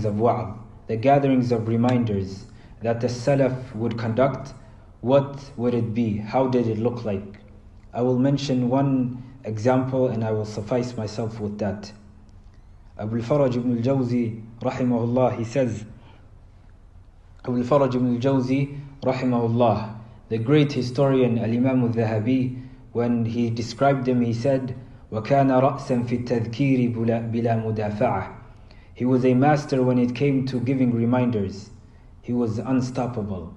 of wa'd, the gatherings of reminders that the salaf would conduct, what would it be? How did it look like? I will mention one example and I will suffice myself with that. Abu al-Faraj ibn al-Jawzi rahimahullah, he says, Abu al-Faraj ibn al-Jawzi rahimahullah, the great historian al-Imam al-Dhahabi, when he described him, he said, وَكَانَ رَأْسًا فِي التَّذْكِيرِ بِلَا مُدَافَعَةٍ. He was a master when it came to giving reminders. He was unstoppable.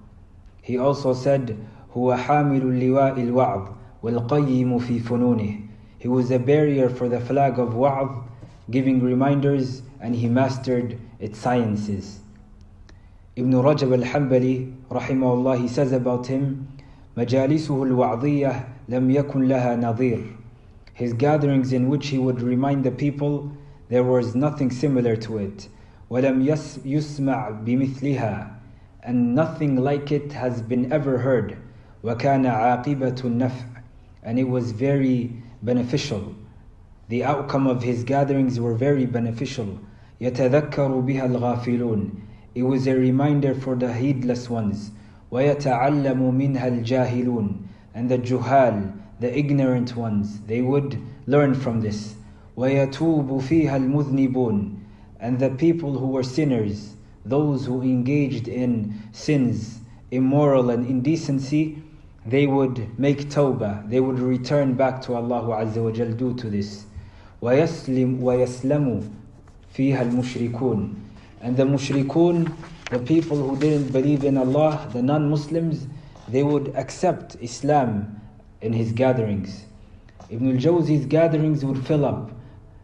He also said, هُوَ حَامِلُ اللِّوَاءِ الْوَعْظِ وَالْقَيِّمُ فِي فُنُونِهِ. He was a barrier for the flag of wa'd, giving reminders, and he mastered its sciences. Ibn Rajab al-Hanbali rahimahullah, he says about him, مَجَالِسُهُ الْوَعْضِيَّةِ لَمْ يَكُنْ لَهَا نَظِيرٌ. His gatherings in which he would remind the people, there was nothing similar to it. وَلَمْ يُسْمَعْ بِمِثْلِهَا. And nothing like it has been ever heard. وَكَانَ عَاقِبَةُ النَّفْعِ. And it was very beneficial. The outcome of his gatherings were very beneficial. يَتَذَكَّرُ بِهَا الْغَافِلُونَ. It was a reminder for the heedless ones. وَيَتَعَلَّمُ مِنْهَا الْجَاهِلُونَ. And the juhal, the ignorant ones, they would learn from this. وَيَتُوبُ فِيهَا الْمُذْنِبُونَ. And the people who were sinners, those who engaged in sins, immoral and indecency, they would make tawbah, they would return back to Allah Azza wa Jal due to this. وَيَسْلَمُ فِيهَا الْمُشْرِكُونَ. And the mushrikun, the people who didn't believe in Allah, the non-Muslims, they would accept Islam in his gatherings. Ibn al-Jawzi's gatherings would fill up.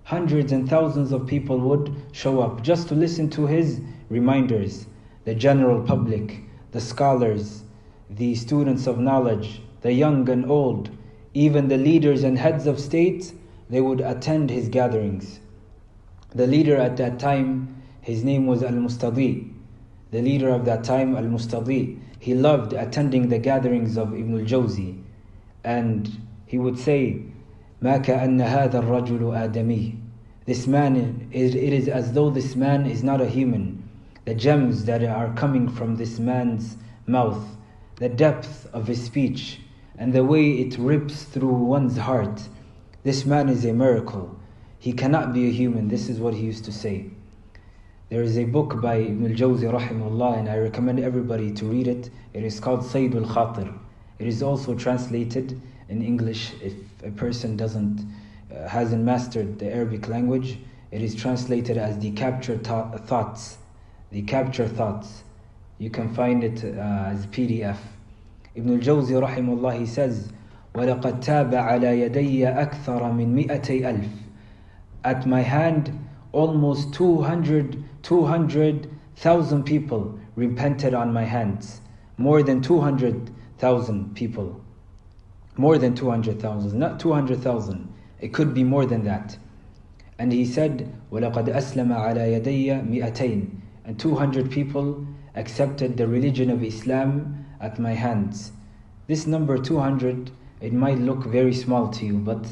Hundreds and thousands of people would show up just to listen to his reminders. The general public, the scholars, the students of knowledge, the young and old, even the leaders and heads of state, they would attend his gatherings. The leader at that time, his name was Al-Mustadi. The leader of that time, Al-Mustadi, he loved attending the gatherings of Ibn al-Jawzi. And he would say, مَا كَأَنَّ هَذَا الرَّجُلُ آدَمِي. This man, it is as though this man is not a human. The gems that are coming from this man's mouth, the depth of his speech, and the way it rips through one's heart. This man is a miracle. He cannot be a human. This is what he used to say. There is a book by Ibn al-Jawzi rahimahullah, and I recommend everybody to read it. It is called Sayd al-Khatir. It is also translated in English if a person hasn't mastered the Arabic language. It is translated as the captured thoughts. The captured thoughts. You can find it as PDF. Ibn al-Jawzi rahimahullah, he says, وَلَقَدْ تَابَ عَلَى يَدَيَّ أَكْثَرَ مِنْ 200,000. At my hand, almost 200,000 people repented on my hands. More than 200,000 people. More than 200,000, not 200,000. It could be more than that. And he said, وَلَقَدْ أَسْلَمَ عَلَى يَدَيَّ 200. And 200 people accepted the religion of Islam at my hands. This number 200, it might look very small to you, but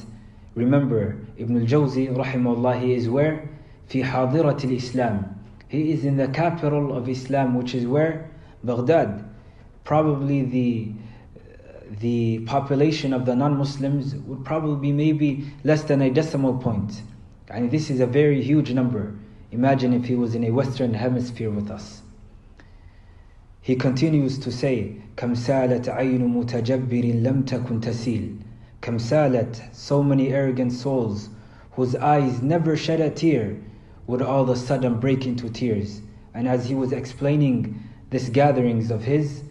remember, Ibn al-Jawzi rahimahullah, he is where? في حاضرة الإسلام. He is in the capital of Islam, which is where? Baghdad. Probably the population of the non-Muslims would probably be maybe less than a decimal point. And this is a very huge number. Imagine if he was in a Western hemisphere with us. He continues to say, كَمْ سَالَتْ عَيْنُ مُتَجَبِّرٍ لَمْ تَكُنْ تَسِيلٍ. كَمْ سَالَتْ, so many arrogant souls whose eyes never shed a tear would all of a sudden break into tears. And as he was explaining these gatherings of his,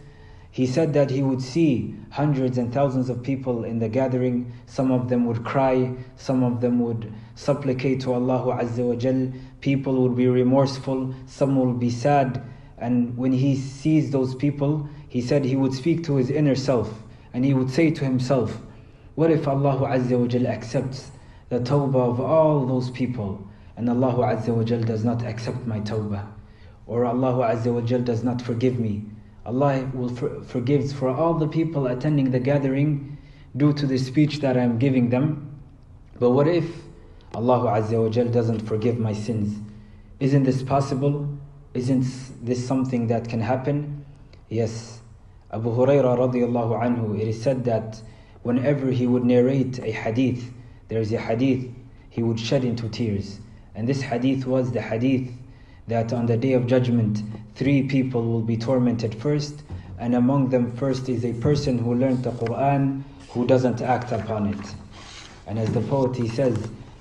he said that he would see hundreds and thousands of people in the gathering. Some of them would cry, some of them would supplicate to Allah Azza wa Jal. People would be remorseful, some will be sad. And when he sees those people, he said he would speak to his inner self and he would say to himself, what if Allah Azza wa Jal accepts the tawbah of all those people and Allah Azza wa Jal does not accept my tawbah, or Allah Azza wa Jal does not forgive me? Allah will forgives for all the people attending the gathering due to the speech that I am giving them. But what if Allah Azza wa Jal doesn't forgive my sins? Isn't this possible? Isn't this something that can happen? Yes. Abu Hurairah radiallahu anhu, it is said that whenever he would narrate a hadith, there is a hadith, he would shed into tears. And this hadith was the hadith that on the Day of Judgment, 3 people will be tormented first, and among them first is a person who learned the Quran, who doesn't act upon it. And as the poet, he says,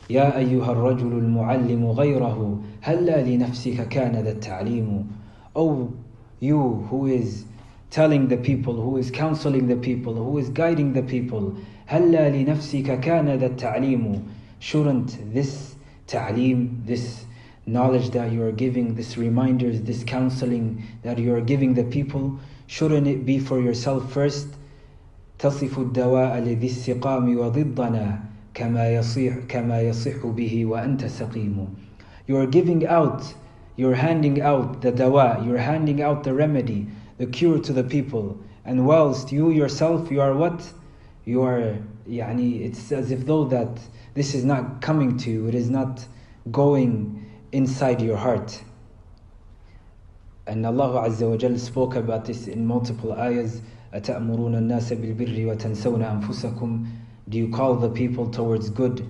يا أيها الرجل المعلم غيره هلا لنفسك كان ذا التعليم. Oh, you who is telling the people, who is counseling the people, who is guiding the people, هلا لنفسك كان ذا التعليم. Shouldn't this ta'aleem, this knowledge that you are giving, this reminders, this counseling that you are giving the people, shouldn't it be for yourself first? تصف الدواء لذي السقام وضدنا كما يصح به وأنت سقيم. You are giving out, you're handing out the dawa, you're handing out the remedy, the cure to the people, and whilst you yourself, you are what? You are, it's as if though that this is not coming to you, it is not going inside your heart. And Allah Azza wa Jal spoke about this in multiple ayahs. أَتَأْمُرُونَ النَّاسَ بِالْبِرِّ وَتَنْسَوْنَ أَنفُسَكُمْ. Do you call the people towards good,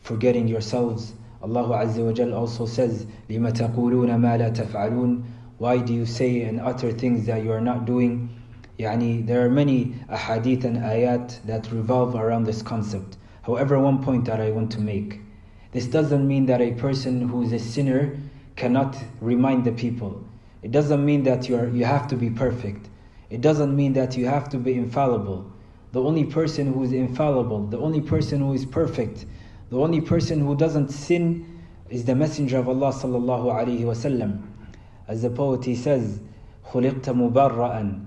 forgetting yourselves? Allah Azza wa Jal also says, لِمَ تَقُولُونَ مَا لَا تَفْعَلُونَ. Why do you say and utter things that you are not doing? There are many ahadith and ayat that revolve around this concept. However, one point that I want to make. This doesn't mean that a person who is a sinner cannot remind the people. It doesn't mean that you have to be perfect. It doesn't mean that you have to be infallible. The only person who is infallible, the only person who is perfect, the only person who doesn't sin is the Messenger of Allah sallallahu alaihi wasallam. As the poet, he says, خُلِقْتَ مُبَرَّأً.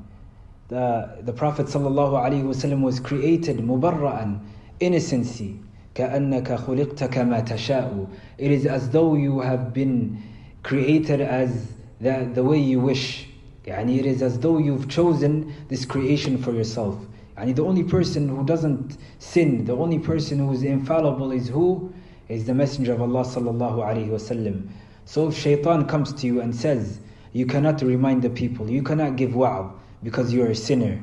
The Prophet sallallahu alaihi wasallam was created mubarra'an, innocency. كَأَنَّكَ خُلِقْتَ كَمَا تَشَاءُ. It is as though you have been created as the way you wish. It is as though you've chosen this creation for yourself. The only person who doesn't sin, the only person who is infallible is who? Is the Messenger of Allah sallallahu alaihi wasallam. So if shaitan comes to you and says, you cannot remind the people, you cannot give wa'ad because you are a sinner.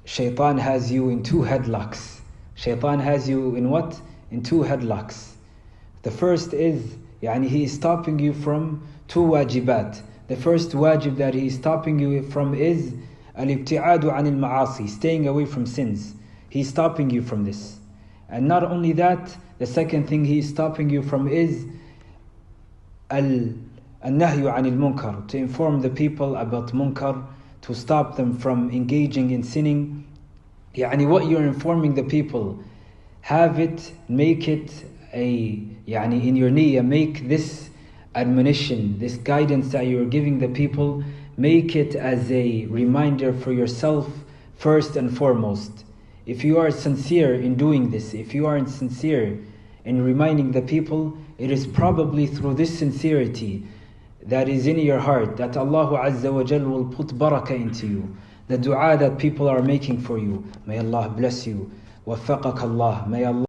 Shaitan has you in 2 headlocks. Shaitan has you in what? In 2 headlocks. The first is, he is stopping you from 2 wajibat. The first wajib that he is stopping you from is al-ibti'adu anil ma'asi, staying away from sins. He is stopping you from this. And not only that, the second thing he is stopping you from is al-nahyu anil munkar, to inform the people about munkar, to stop them from engaging in sinning. What you're informing the people, have it, make it in your niyyah, make this admonition, this guidance that you're giving the people, make it as a reminder for yourself first and foremost. If you are sincere in doing this, if you are sincere in reminding the people, it is probably through this sincerity that is in your heart that Allah Azza wa Jal will put barakah into you. The dua that people are making for you, may Allah bless you. Waffaqak Allah. May Allah